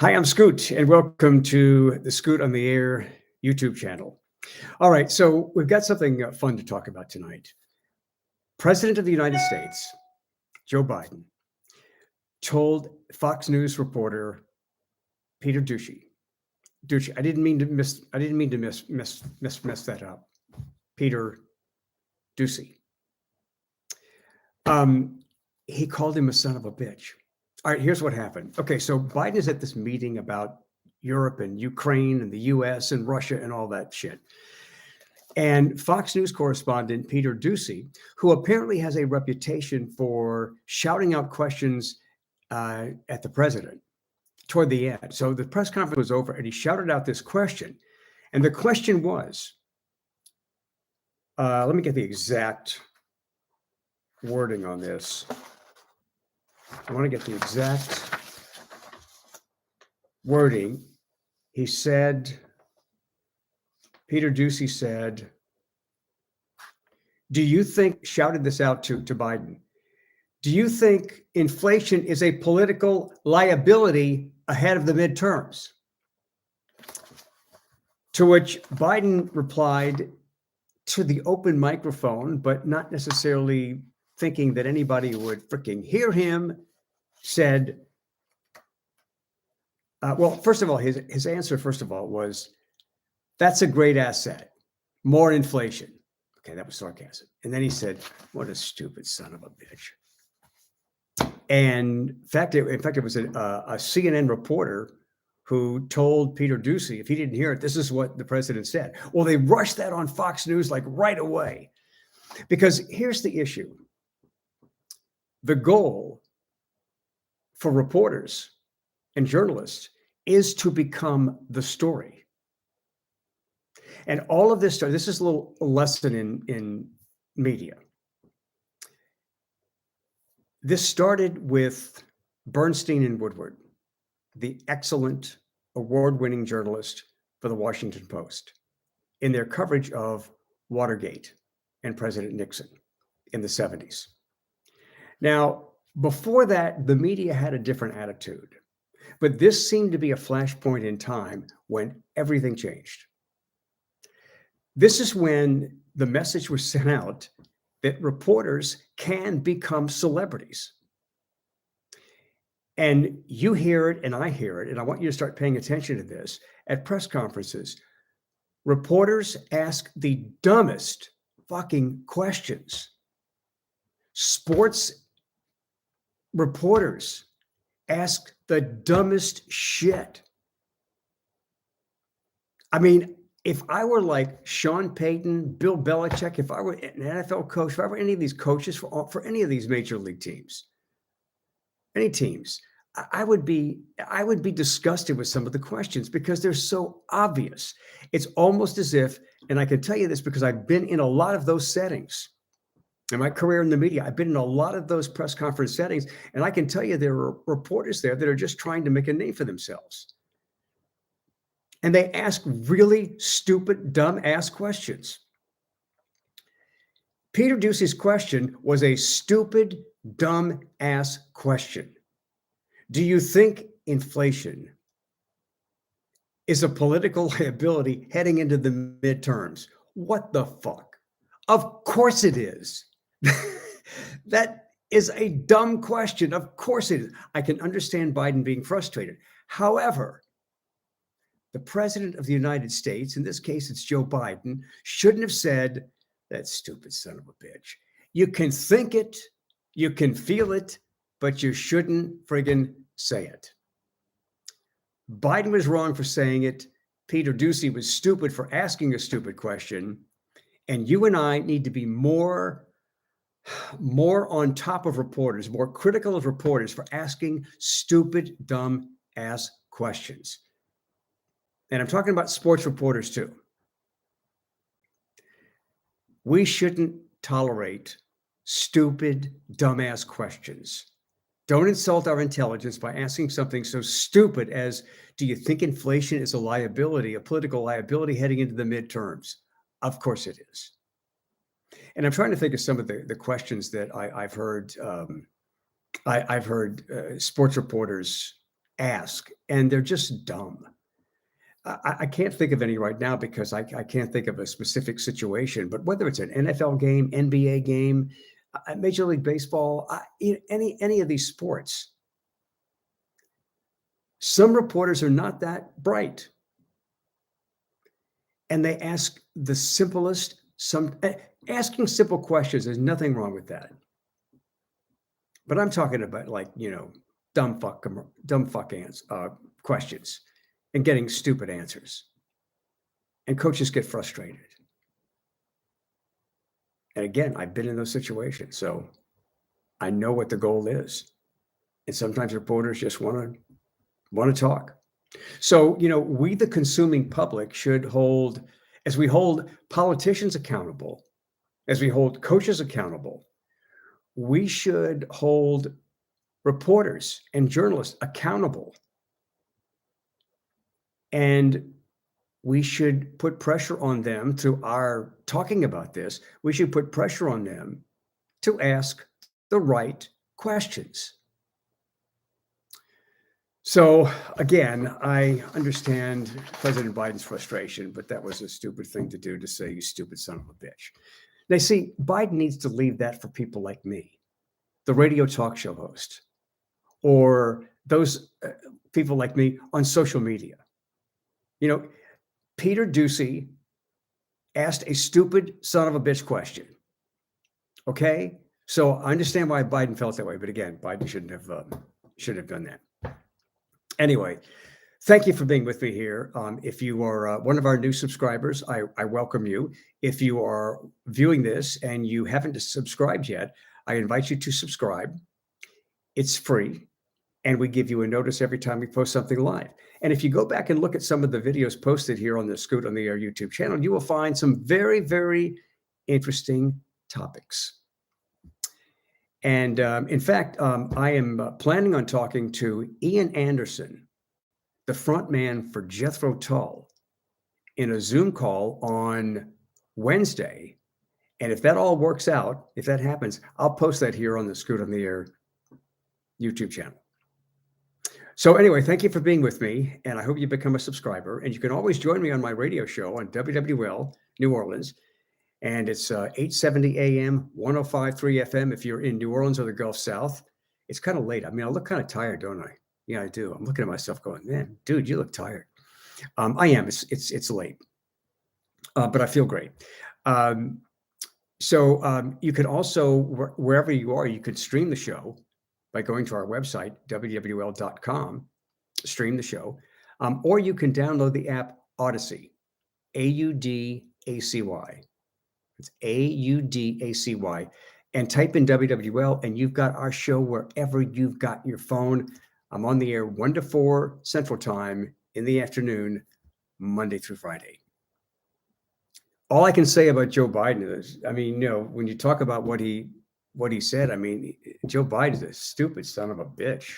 Hi, I'm Scoot, and welcome to the Scoot on the Air YouTube channel. All right, so we've got something fun to talk about tonight. President of the United States, Joe Biden, told Fox News reporter Peter Doocy. I didn't mean to mess that up. Peter Doocy. He called him a son of a bitch. All right, here's what happened. Okay, so Biden is at this meeting about Europe and Ukraine and the US and Russia and all that shit. And Fox News correspondent Peter Doocy, who apparently has a reputation for shouting out questions at the president toward the end. So the press conference was over and he shouted out this question. And the question was, let me get the exact wording on this. I want to get the exact wording. He said, Peter Doocy said, shouted this out to Biden. Do you think inflation is a political liability ahead of the midterms? To which Biden replied to the open microphone, but not necessarily thinking that anybody would freaking hear him, said, well, first of all, his answer, was, that's a great asset, more inflation. Okay, that was sarcasm. And then he said, what a stupid son of a bitch. And in fact, it was a CNN reporter who told Peter Doocy, if he didn't hear it, this is what the president said. Well, they rushed that on Fox News like right away. Because here's the issue. The goal for reporters and journalists is to become the story. And all of this is a little lesson in media. This started with Bernstein and Woodward, the excellent award-winning journalist for the Washington Post, in their coverage of Watergate and President Nixon in the 70s. Now, before that, the media had a different attitude, but this seemed to be a flashpoint in time when everything changed. This is when the message was sent out that reporters can become celebrities. And you hear it and I hear it, and I want you to start paying attention to this. At press conferences, reporters ask the dumbest fucking questions. Sports reporters ask the dumbest shit. I mean, if I were like Sean Payton, Bill Belichick, if I were an NFL coach, if I were any of these coaches for any of these major league teams, any teams, I would be disgusted with some of the questions because they're so obvious. It's almost as if, and I can tell you this because I've been in a lot of those settings. In my career in the media, I've been in a lot of those press conference settings, and I can tell you there are reporters there that are just trying to make a name for themselves. And they ask really stupid, dumb-ass questions. Peter Doocy's question was a stupid, dumb-ass question. Do you think inflation is a political liability heading into the midterms? What the fuck? Of course it is. That is a dumb question. Of course it is. I can understand Biden being frustrated. However, the president of the United States, in this case, it's Joe Biden, shouldn't have said, that stupid son of a bitch. You can think it, you can feel it, but you shouldn't friggin' say it. Biden was wrong for saying it. Peter Doocy was stupid for asking a stupid question. And you and I need to be more on top of reporters, more critical of reporters for asking stupid, dumb ass questions. And I'm talking about sports reporters too. We shouldn't tolerate stupid, dumbass questions. Don't insult our intelligence by asking something so stupid as, do you think inflation is a liability, a political liability heading into the midterms? Of course it is. And I'm trying to think of some of the questions that I've heard. I've heard sports reporters ask, and they're just dumb. I can't think of any right now because I can't think of a specific situation, but whether it's an NFL game, NBA game, Major League Baseball, any of these sports, some reporters are not that bright. And they ask the simplest, asking simple questions, there's nothing wrong with that. But I'm talking about like, dumb fuck questions and getting stupid answers. And coaches get frustrated. And again, I've been in those situations, so I know what the goal is. And sometimes reporters just want to talk. So, we, the consuming public, should hold, as we hold politicians accountable, as we hold coaches accountable, we should hold reporters and journalists accountable. And we should put pressure on them through our talking about this. We should put pressure on them to ask the right questions. So again, I understand President Biden's frustration, but that was a stupid thing to do, to say, you stupid son of a bitch. Now, see, Biden needs to leave that for people like me, the radio talk show host, or those people like me on social media. Peter Doocy asked a stupid son of a bitch question. Okay, so I understand why Biden felt that way, but again, Biden shouldn't have done that. Anyway, thank you for being with me here. If you are one of our new subscribers, I welcome you. If you are viewing this and you haven't subscribed yet, I invite you to subscribe. It's free, and we give you a notice every time we post something live. And if you go back and look at some of the videos posted here on the Scoot on the Air YouTube channel, you will find some very, very interesting topics. And in fact, I am planning on talking to Ian Anderson, the front man for Jethro Tull, in a Zoom call on Wednesday. And if that all works out, if that happens, I'll post that here on the Scoot on the Air YouTube channel. So anyway, thank you for being with me, and I hope you become a subscriber. And you can always join me on my radio show on WWL New Orleans. And it's 870 AM, 105.3 FM if you're in New Orleans or the Gulf South. It's kind of late. I mean, I look kind of tired, don't I? Yeah, I do. I'm looking at myself going, man, dude, you look tired. I am. It's late, but I feel great. So you can also, wherever you are, you could stream the show by going to our website, wwl.com, stream the show, or you can download the app Odyssey, AUDACY. It's AUDACY, and type in WWL, and you've got our show wherever you've got your phone. I'm on the air 1 to 4 Central Time in the afternoon, Monday through Friday. All I can say about Joe Biden is, I mean, when you talk about what he said, I mean, Joe Biden's a stupid son of a bitch.